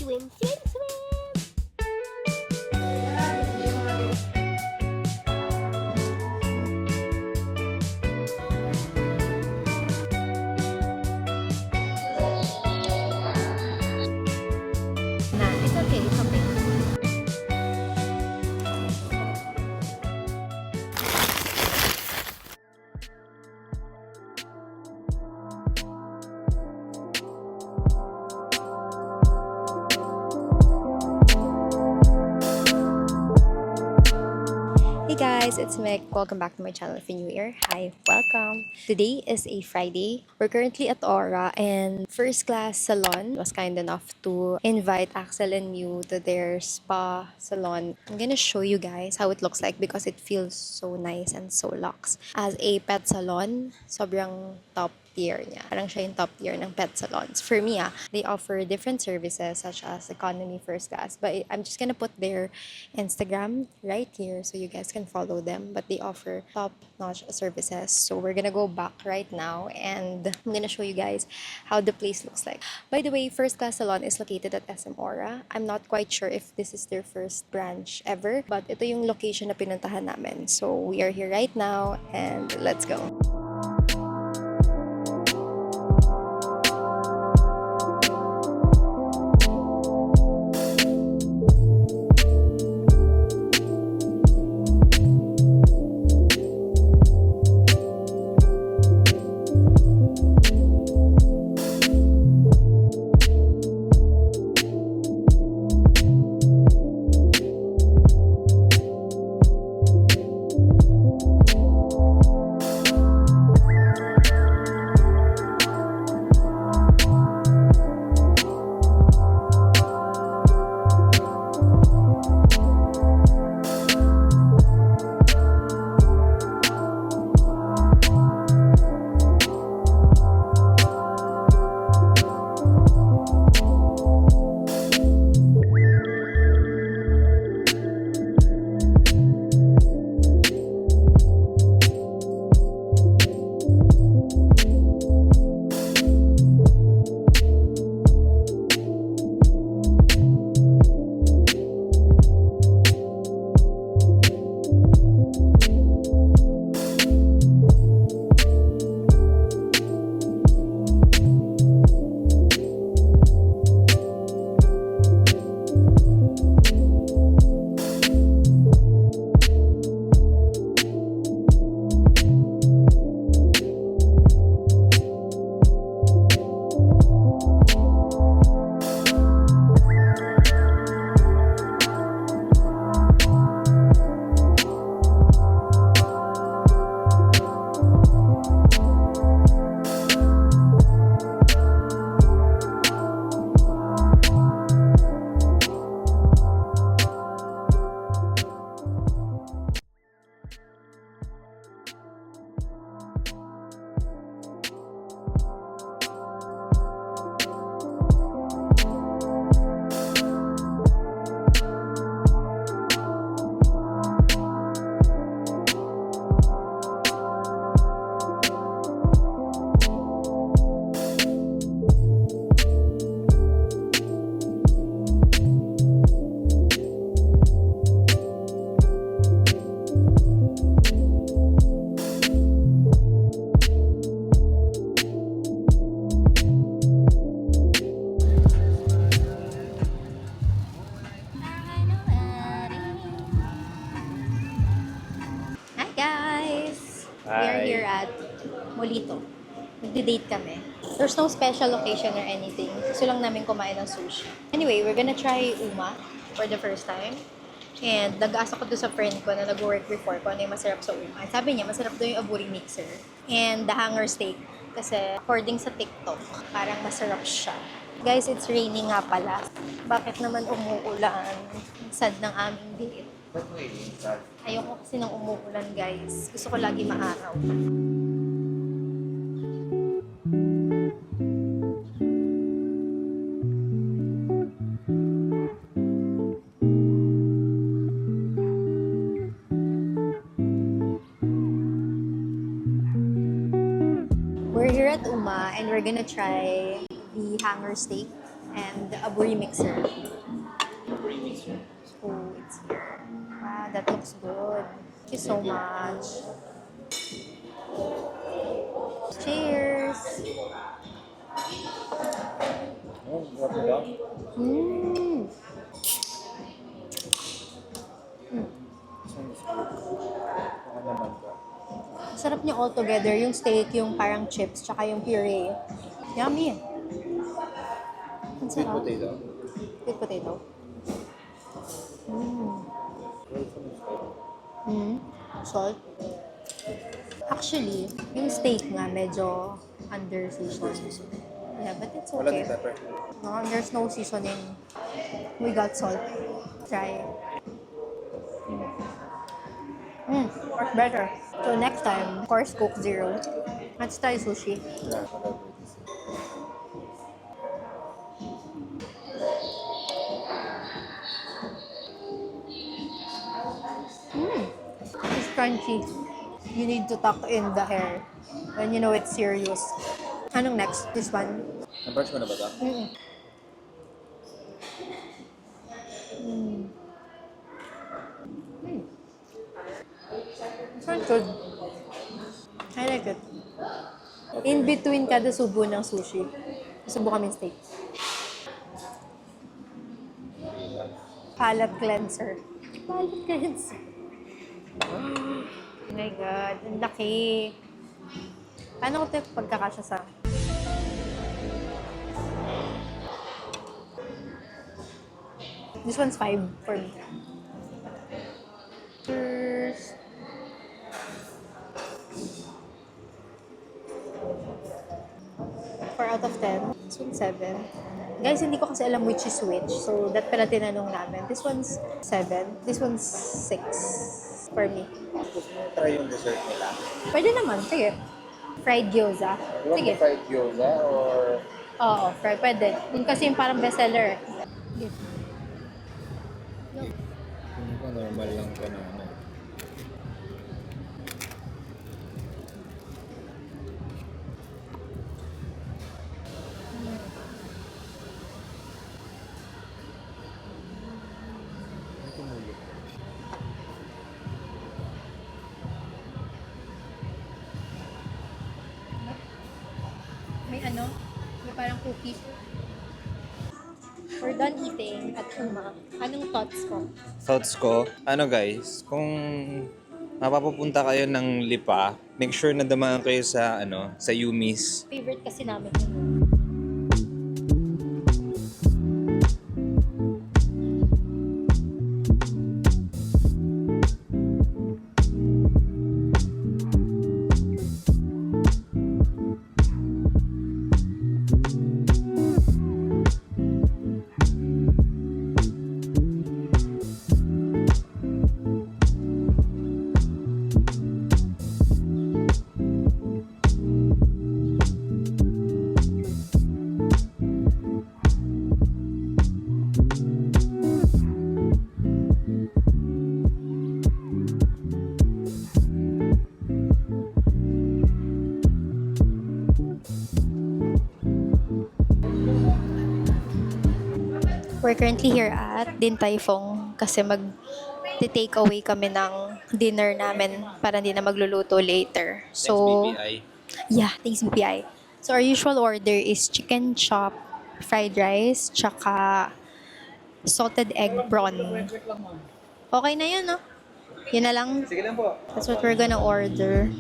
Swim, swim, swim! Nah, it's okay, it's okay. Hey guys, it's Mick. Welcome back to my channel if you're new here. Hi, welcome. Today is a Friday. We're currently at Aura and First Class Salon was kind enough to invite Axel and Mew to their spa salon. I'm gonna show you guys how it looks like because it feels so nice and so luxe. As a pet salon, sobrang top tier niya. Parang siya yung top tier ng pet salons. For me, they offer different services such as economy, first class. But I'm just gonna put their Instagram right here so you guys can follow them. But they offer top-notch services. So we're gonna go back right now and I'm gonna show you guys how the place looks like. By the way, First Class Salon is located at SM Aura. I'm not quite sure if this is their first branch ever, but ito yung location na pinuntahan namin. So we are here right now and let's go. Hi guys! We are Hi. here at Molito. Nagde-date kami. There's no special occasion or anything. Gusto lang namin kumain ng sushi. Anyway, we're gonna try Uma for the first time. And nag-ask ako doon sa friend ko na nag-work before ko ano yung masarap sa Uma. Sabi niya, masarap daw yung aburi mixer. And the hanger steak. Kasi according sa TikTok, parang masarap siya. Guys, it's raining nga pala. Bakit naman umuulan? Sad ng aming date. Ba't mo iinsan? Ayoko kasi ng umuulan, guys. Gusto ko lagi maaraw. We're here at Uma and we're gonna try the hanger steak. and a brie mixer. Oh, it's here. Wow, that looks good. Thank you so much. Cheers! Mmm! Sarap niya all together. Yung steak, yung parang chips, tsaka yung puree. Yummy! Ang Sweet sarap. potato. Sweet potato. Mmm. Mm. Salt. Actually, yung steak nga medyo under-seasoned. Yeah, but it's Wala okay. din pepper. No, there's no seasoning. We got salt. Try. Works better. So next time, of course, Coke Zero. Let's try sushi. Yeah, whatever it is. It's crunchy. You need to tuck in the hair. When you know it's serious. Anong next? This one? Na-brush mo na ba ito? Mm. Mm. Mm. It's not good. I like it. In between kada subo ng sushi, subo kami steak. Palate cleanser. Palate cleanser. Oh my God, ang laki. Paano ko ito pagkakasya sa... This one's 5 for me. Cheers. 4 out of 10. This one's 7. Guys, hindi ko kasi alam which is which. So, that pala tinanong namin. This one's 7. This one's 6 for me. Gusto mo try yung dessert nila? Pwede naman. Sige. Fried gyoza. You want Sige. the fried gyoza or... Oo, fried. Pwede. Yun kasi yung parang bestseller. Sige. Hindi ko normal lang ka na ano. Tumulog. May ano? May parang cookie. We're done eating at Uma. Anong thoughts ko? Thoughts ko, ano guys, kung mapapupunta kayo ng Lipa, make sure na dumaan kayo sa sa Yumi's. Favorite kasi namin yun. We're currently here at Din Tai Fung kasi take away kami ng dinner namin para hindi na magluluto later. So, BPI. yeah, thanks BPI. So, our usual order is chicken chop, fried rice, tsaka salted egg prawn. Okay na yun, no? Yun na lang. Sige lang po. That's what we're gonna order.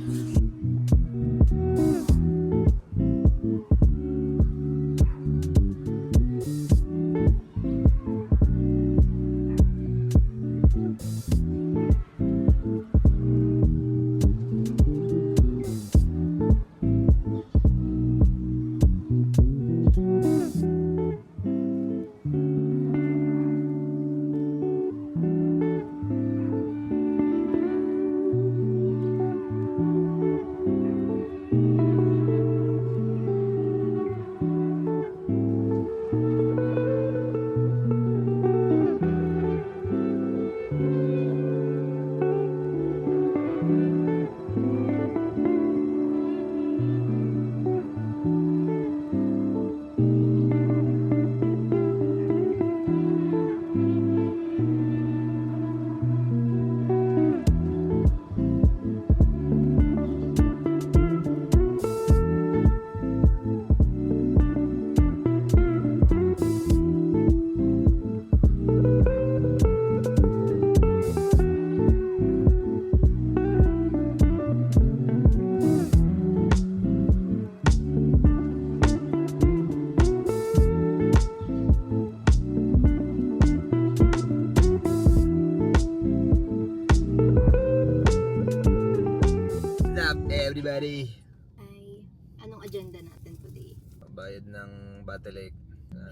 likod ng Battle Lake.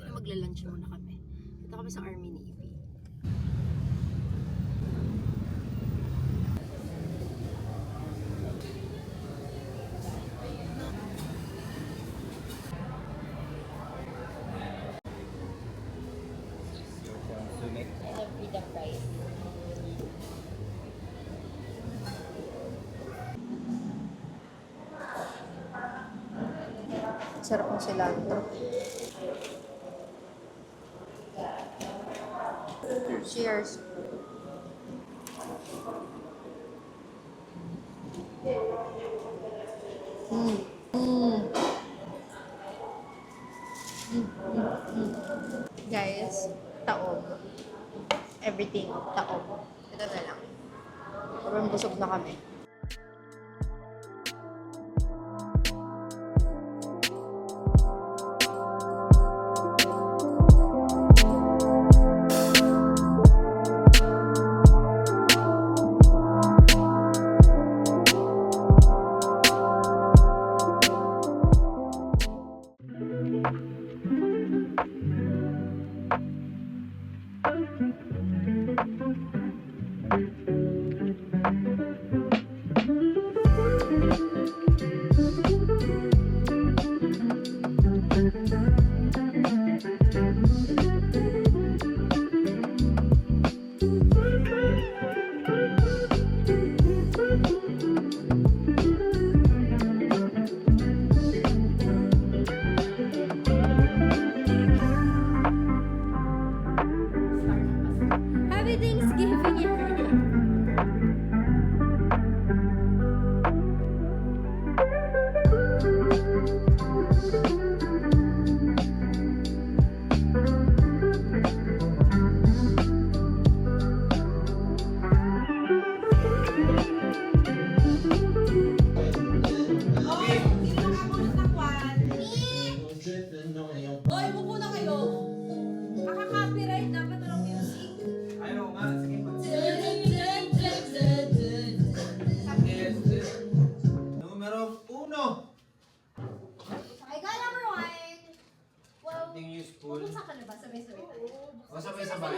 Magla-lunch muna kami. Dito kami sa Army Navy. Ito freedom price. Sarap ng cilantro. Cheers. Guys, taob. Everything, taob. Ito na lang. Parang busog na kami. Happy Thanksgiving, everyone! Hoy, upo na kayo. Nakaka-copyright, dapat na lang music. Ayaw nga, sige pa. Numero 1. Ay, ka number one. Wow. Something useful. Pupunta ka na ba? Sabay-sabay tayo. O sabay-sabay.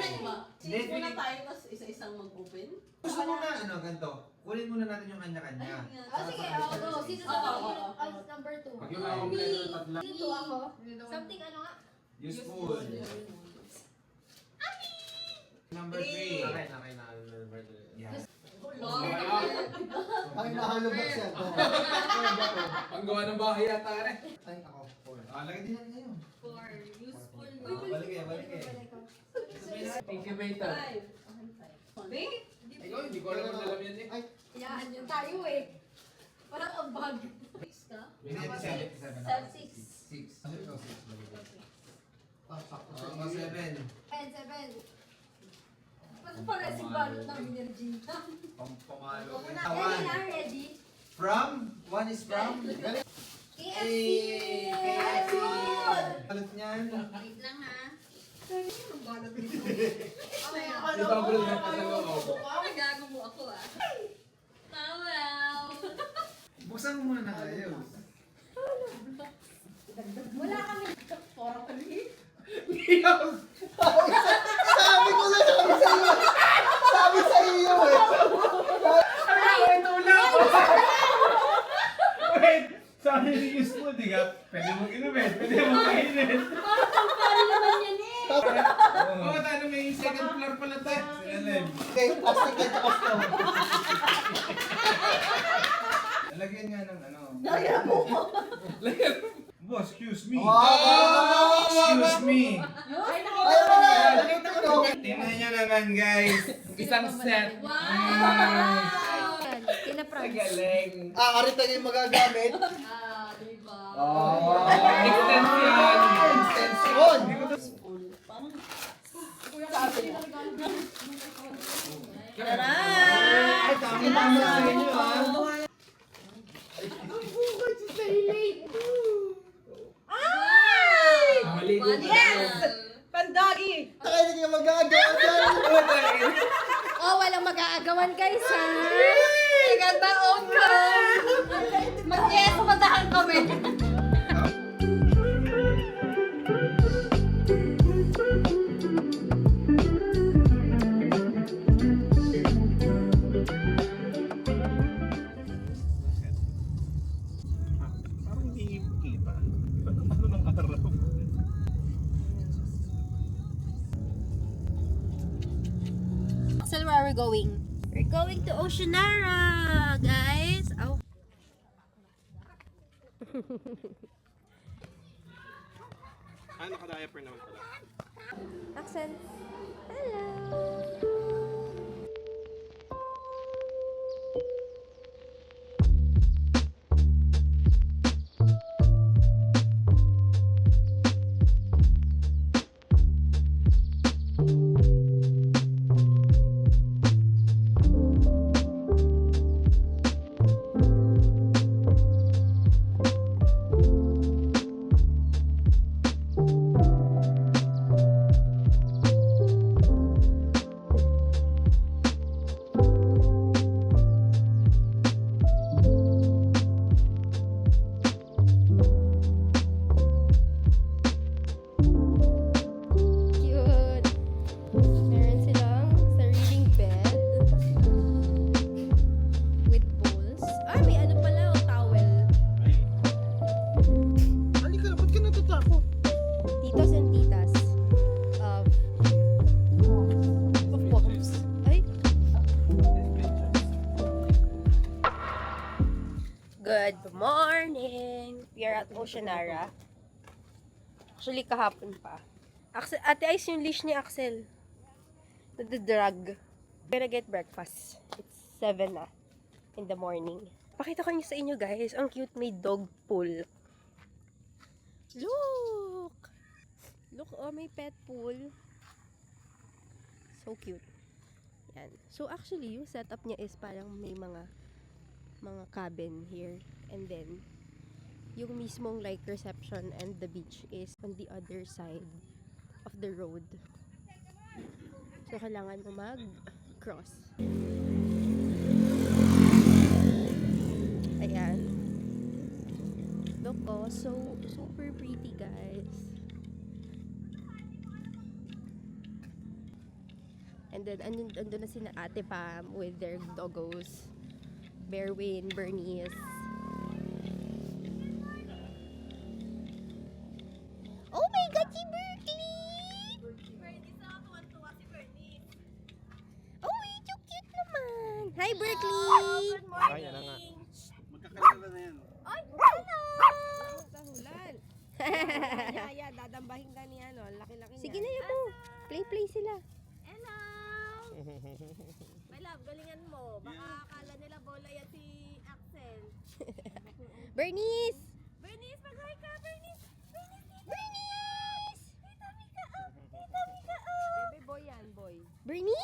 Hindi, Muna pili- tayo, tapos isa-isang mag-open. Gusto mo na, ganito. Kunin muna natin yung kanya-kanya. Oh, sige, go. Sino sa number two? Pag yung ayaw kayo, tatla. Sino two ako? Something ano nga? Useful. Number 3. Yeah. Ay, nahalubak siya. Ang gawa ng bahay yata rin. Ay, ako. Four. Lagay din yan ngayon. For useful. Balik eh, balik eh. Incubator. Five. Wait. Ikaw, hindi ko alam kung alam yan eh. Ay, Yan, yun tayo eh. Parang ang bag. Six ka? 7. Six. 6. ano ikaw? Six. Ah, sakto sa Mga 7. 10, 7. Ba't parang si balot ng Virgin? Pamalo. Ready na, ready? From? One is from? KFC! KFC! Good! Balot niyan. Wait lang ha. Di ba bro na pa sa loob? Nagago mo ako ah. Wow. Buksan mo muna na kayo. Wala kami. Parang kami. Sabi ko na, sabi sa iyo! Sabi sa iyo eh! Wait! Sabi ni useful, di ka? Pwede mong inumin, pwede mong kainin. Parang naman yan eh. Oo, tayo may second floor pala tayo. Okay, plastic ka to. Lagyan nga ng ano. Boss, excuse me. Wow! Excuse me. Ay, Ay, wala! Nakita ko to. Tingnan nyo naman guys. Isang set. Wow! Ang galing. Ah, arita yung magagamit. Ah, diba? Oh. Extension. Extension! Parang Ay, tama sa inyo ah. Maligo ka Yes! Pandagi! Kaya hindi ka magagawa. Oh, walang mag-aagawan guys ha! Ganda on ka! Mag-yes, matahan kami! we're going? We're going to Oceanara, guys. Oh. Naka-diaper naman pala. Axel. Hello. Cute. Meron silang sariling bed with bowls. Ah, may ano pala, oh, towel. Halika na, ba't ka natatakot? Titos and titas of moms. Ay. Good morning. We are at Oceanara. Actually, kahapon pa. Axel, ate Ice yung leash ni Axel. Nadadrag. Gonna get breakfast. It's 7 na in the morning. Pakita ko niyo sa inyo guys. Ang cute, may dog pool. Look! Look, oh, may pet pool. So cute. Yan. So actually, yung setup niya is parang may mga cabin here. And then, yung mismong like reception and the beach is on the other side of the road. So, kailangan mo mag-cross. Ayan. Look, oh, so super pretty, guys. And then, andun na sina Ate Pam with their doggos. Berwin, Bernice. Oh my God, si Berkeley! Oh, so cute naman! Hi, Berkeley! Ay, yan na nga. Magkakalala na yan. Ay, hello! Sahulan. Yaya, dadambahin ka ni ano, laki-laki niya. Sige na yun po. Play sila. Hello! My love, galingan mo. Baka akala nila bola yan si Axel. Bernice! Bernice, mag-hi ka, Bernice! Bernice! Tita Mika, oh! Tita Mika, oh! Bebe boy yan, boy. Bernice!